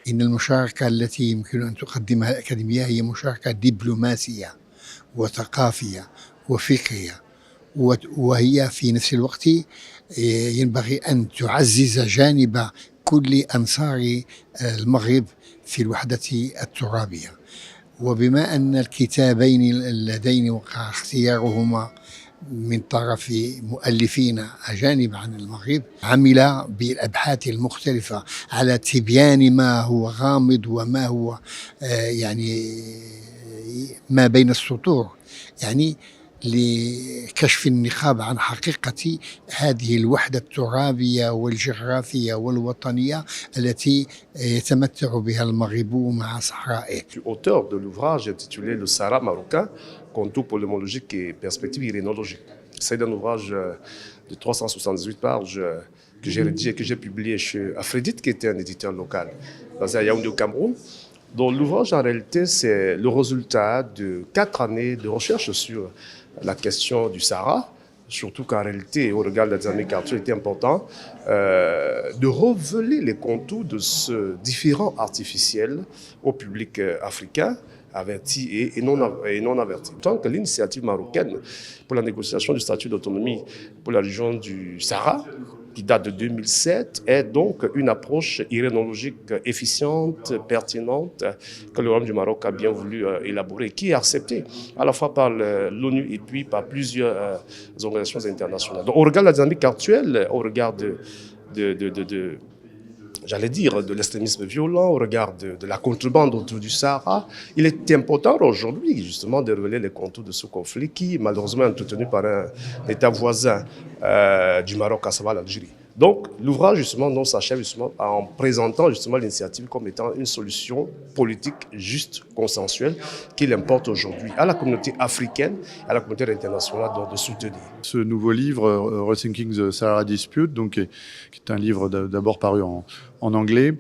إن المشاركة التي يمكن أن تقدمها الأكاديمية هي مشاركة دبلوماسية وثقافية وفكرية، وهي في نفس الوقت ينبغي أن تعزز جانب كل أنصار المغرب في الوحدة الترابية. وبما أن الكتابين اللذين وقع اختيارهما من طرف مؤلفين أجانب عن المغرب، عمل بالأبحاث المختلفة على تبيان ما هو غامض وما هو يعني ما بين السطور، يعني لكشف النقاب عن حقيقة هذه الوحدة الترابية والجغرافية والوطنية التي يتمتع بها المغرب مع صحرائه. Auteur de l'ouvrage intitulé Le Sahara marocain, contours polémologiques et perspectives irénologiques. C'est un ouvrage de 378 pages que j'ai rédigé et que j'ai publié chez Afredit, qui était un éditeur local basé à Yaoundé au Cameroun. Donc l'ouvrage en réalité c'est le résultat de 4 années de recherche sur la question du Sahara, surtout qu'en réalité, au regard des années 40, il était important de révéler les contours de ce différend artificiel au public africain, averti et non averti. Tant que l'initiative marocaine pour la négociation du statut d'autonomie pour la région du Sahara, qui date de 2007, est donc une approche irénologique efficiente, pertinente, que le Royaume du Maroc a bien voulu élaborer, qui est acceptée à la fois par l'ONU et puis par plusieurs organisations internationales. Donc, au regard de la dynamique actuelle, au regard j'allais dire, de l'extrémisme violent, au regard de la contrebande autour du Sahara, il est important aujourd'hui justement de révéler les contours de ce conflit qui malheureusement est entretenu par un État voisin du Maroc, à savoir l'Algérie. Donc l'ouvrage justement s'achève justement en présentant justement l'initiative comme étant une solution politique juste, consensuelle, qu'il importe aujourd'hui à la communauté africaine et à la communauté internationale de soutenir. Ce nouveau livre, Rethinking the Sahara Dispute, donc, qui est un livre d'abord paru en anglais,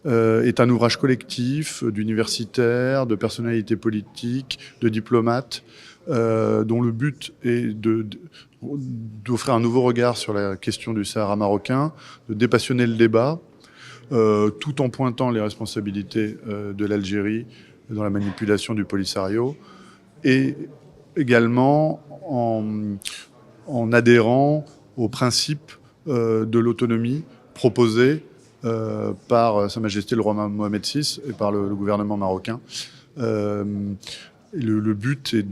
est un ouvrage collectif d'universitaires, de personnalités politiques, de diplomates, dont le but est d'offrir un nouveau regard sur la question du Sahara marocain, de dépassionner le débat, tout en pointant les responsabilités de l'Algérie dans la manipulation du Polisario, et également en adhérant au principe de l'autonomie proposée par Sa Majesté le roi Mohamed VI et par le gouvernement marocain. Le but est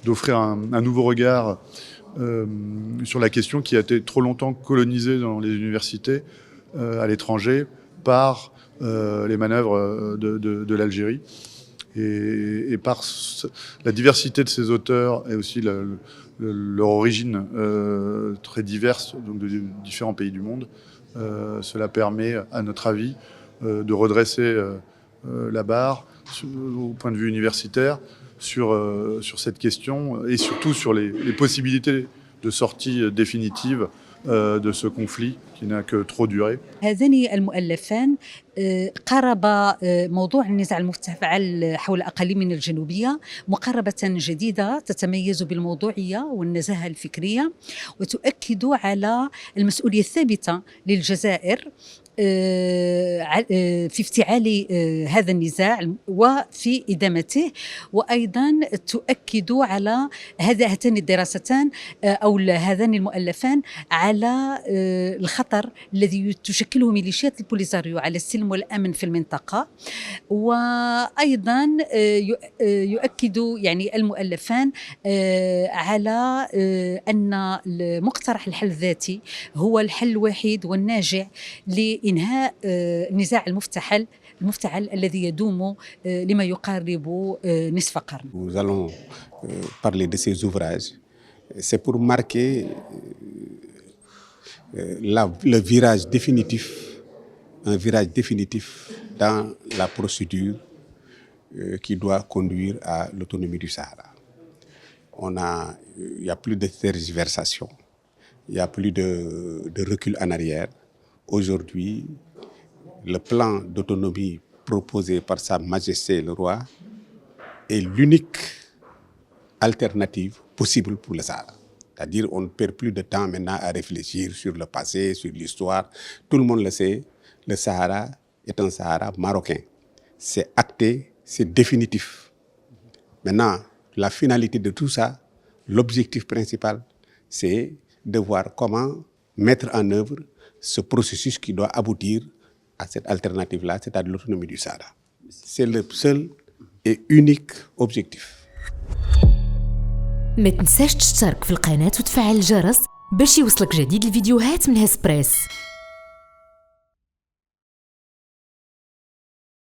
d'offrir un nouveau regard sur la question qui a été trop longtemps colonisée dans les universités à l'étranger par les manœuvres de l'Algérie. Et par la diversité de ces auteurs et aussi leur origine très diverse, donc de différents pays du monde, cela permet, à notre avis, de redresser la barre au point de vue universitaire sur cette question et surtout sur les possibilités de sortie définitive de ce conflit qui n'a que trop duré. هذان المؤلفان قرب موضوع النزاع المفتعل حول أقاليمنا الجنوبية مقاربة جديدة تتميز بالموضوعية والنزاهة الفكرية، وتؤكد على المسؤولية الثابتة للجزائر في افتعال هذا النزاع وفي إدامته، وأيضا تؤكد على هاتان الدراستان أو هذان المؤلفان على الخطر الذي تشكله ميليشيات البوليساريو على السلم والأمن في المنطقة. وأيضا يؤكد يعني المؤلفان على أن مقترح الحل الذاتي هو الحل الوحيد والناجع لإنهاء النزاع المفتعل الذي يدوم لما يقارب نصف قرن. Nous allons parler de ces ouvrages. C'est pour marquer le virage définitif, un virage définitif dans la procédure qui doit conduire à l'autonomie du Sahara. Il n'y a plus de tergiversation, il n'y a plus de recul en arrière. Aujourd'hui, le plan d'autonomie proposé par Sa Majesté le roi est l'unique alternative possible pour le Sahara. C'est-à-dire qu'on ne perd plus de temps maintenant à réfléchir sur le passé, sur l'histoire. Tout le monde le sait, le Sahara est un Sahara marocain. C'est acté, c'est définitif. Maintenant, la finalité de tout ça, l'objectif principal, c'est de voir comment mettre en œuvre ce processus qui doit aboutir à cette alternative-là, c'est-à-dire l'autonomie du Sahara. C'est le seul et unique objectif. ما تنساش تشترك في القناة وتفعل الجرس باش يوصلك جديد الفيديوهات من هسبريس.